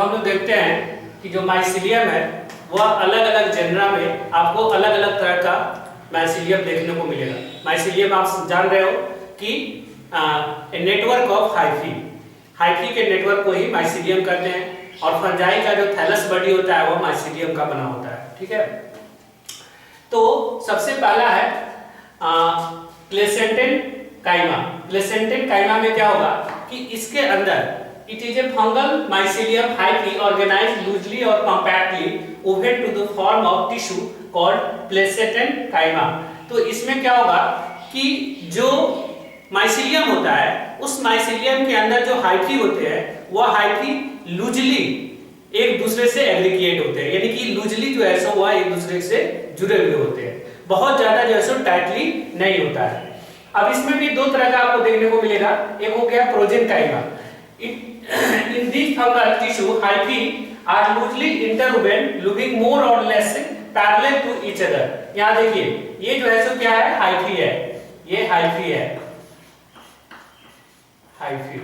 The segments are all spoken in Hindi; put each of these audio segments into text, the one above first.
हम लोग देखते हैं कि जो माइसीलियम है वह अलग अलग जेनरा में आपको अलग अलग तरह का माइसीलियम देखने को मिलेगा। माइसीलियम आप जान रहे हो कि नेटवर्क ऑफ हाइफी के नेटवर्क को ही माइसीलियम कहते हैं, और फंजाई का जो थैलस बॉडी होता है वह माइसीलियम का बना होता है। ठीक है, तो सबसे पहला है प्लेसेंटेन काइमा। प्लेसेंटेन काइमा में क्या होगा कि इसके अंदर it is a fungal mycelium hyphae organized loosely और compactly woven to the form of tissue called plectenchyma. तो इसमें क्या होगा कि जो माइसीलियम होता है उस माइसीलियम के अंदर जो हाइफी होते हैं वह हाइफी लूजली एक दूसरे से एग्रीगेट होते हैं, यानी कि लूजली जो है सो वह एक दूसरे से जुड़े हुए होते हैं, बहुत ज्यादा जो है सो टाइटली नहीं होता है। अब इसमें भी दो तरह का आपको देखने को मिलेगा, एक हो गया प्रोजेनकाइमा। In this fungal tissue, hyphae are loosely interwoven, looking more or less parallel to each other. यहाँ देखिए, ये जो है सो क्या है, हाइफी है, ये हाइफी है, हाइफी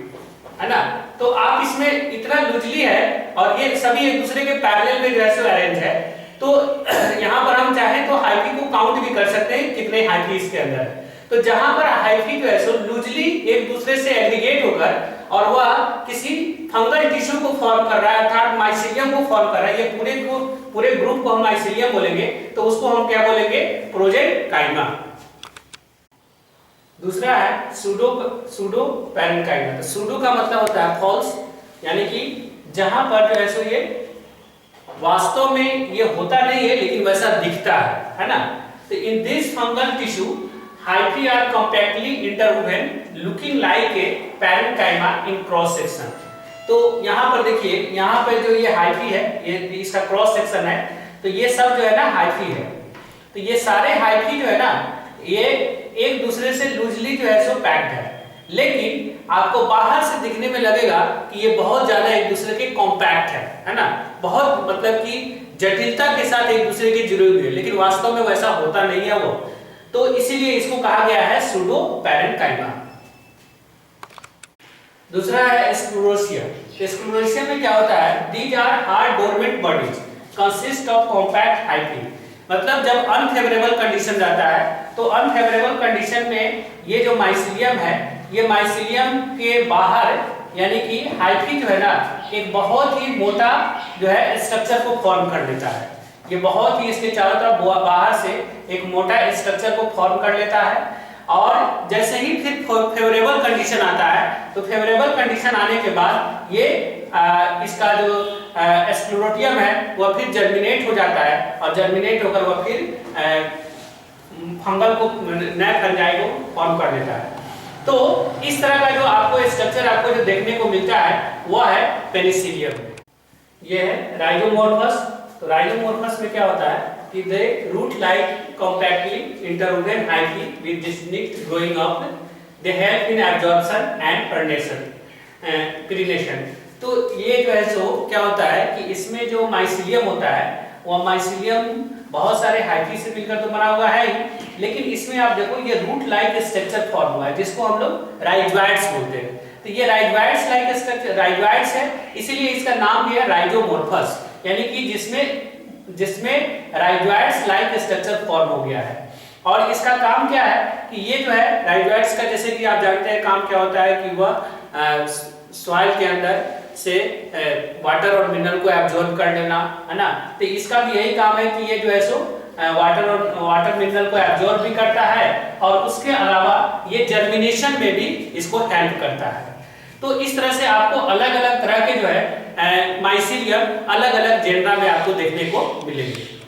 है ना। तो आप इसमें इतना लूजली है और ये सभी एक दूसरे के पैरेलल में जो है सो अरेंज है। तो यहाँ पर हम चाहें तो हाइफी को काउंट भी कर सकते हैं कितने हाइफी इसके अंदर है। तो जहां पर हाइफी जो है सो लूजली एक दूसरे से एग्रीगेट होकर और वह किसी फंगल टिश्यू को फॉर्म कर रहा है, अर्थात माइसीलियम को फॉर्म कर रहा है, ये पूरे ग्रुप को हम माइसीलियम बोलेंगे, तो उसको हम क्या बोलेंगे, प्रोजेनकाइमा। दूसरा है सूडो पैरेन्काइमा। तो सूडो का मतलब होता है फॉल्स, यानी कि जहां पर जो है सो ये वास्तव में ये होता नहीं है लेकिन वैसा दिखता है ना। तो in this fungal tissue hyphae are compactly interwoven looking like a parenchyma in cross section। तो यहाँ पर देखिए, यहाँ पे जो ये हाइफी है, ये इसका क्रॉस सेक्शन है, तो ये सब जो है ना हाइफी है। तो ये सारे हाइफी जो है ना ये एक दूसरे से लूजली जो है सो पैक्ड है, लेकिन आपको बाहर से दिखने में लगेगा कि ये बहुत ज्यादा एक दूसरे के कॉम्पैक्ट है ना, बहुत मतलब कि जटिलता के साथ एक दूसरे के जुड़े हुए, लेकिन वास्तव में वैसा होता नहीं है वो। तो इसीलिए इसको कहा गया है सूडो पैरेन्काइमा। दूसरा है स्क्लेरोसिया। स्क्लेरोसिया में क्या होता है, these are hard dormant bodies consist of compact hyphae. मतलब जब अनफेवरेबल कंडीशन रहता है तो अनफेवरेबल कंडीशन में ये जो माइसीलियम है, ये माइसीलियम के बाहर यानी कि हाइफी जो है ना एक बहुत ही मोटा जो है स्ट्रक्चर को फॉर्म कर लेता है। ये बहुत ही इसके चारों तरफ बाहर से एक मोटा स्ट्रक्चर को फॉर्म कर लेता है, और जैसे ही फिर फेवरेबल कंडीशन आता है तो फेवरेबल कंडीशन आने के बाद ये इसका जो स्क्लेरोटियम है वह फिर जर्मिनेट हो जाता है, और जर्मिनेट होकर वह फिर फंगल को नए फंजाई को फॉर्म कर लेता है। तो इस तरह का जो आपको स्ट्रक्चर आपको जो देखने को मिलता है वह है पेनिसिलियम। ये है राइजोमोर्फस। तो राइजोमोर्फस में क्या होता है कि they root like compactly interwoven hyphae with distinct growing up, they help in absorption and crenation। तो ये जो है सो क्या होता है कि इसमें जो माइसीलियम होता है वह माइसीलियम बहुत सारे हाइफी से मिलकर तो बना हुआ है ही, लेकिन इसमें आप देखो ये रूट लाइक स्ट्रक्चर फॉर्म हुआ है जिसको हम लोग राइजोइड्स बोलते हैं। तो ये राइजोइड्स लाइक स्ट्रक्चर राइजोइड्स है, इसीलिए इसका नाम भी है राइजोमोर्फस, यानी कि जिसमें राइजोइड्स लाइक स्ट्रक्चर फॉर्म हो गया है। और इसका काम क्या है कि ये जो है राइजोइड्स का, जैसे कि आप जानते हैं काम क्या होता है कि वह सॉइल के अंदर से वाटर और मिनरल को एब्जॉर्ब कर लेना, है ना। तो इसका भी यही काम है कि ये जो है सो वाटर मिनरल को एब्जॉर्ब भी करता है, और उसके अलावा ये जर्मिनेशन में भी इसको हेल्प करता है। तो इस तरह से आपको अलग अलग तरह के जो है माइसीलियम अलग अलग जेनरा में आपको देखने को मिलेंगे।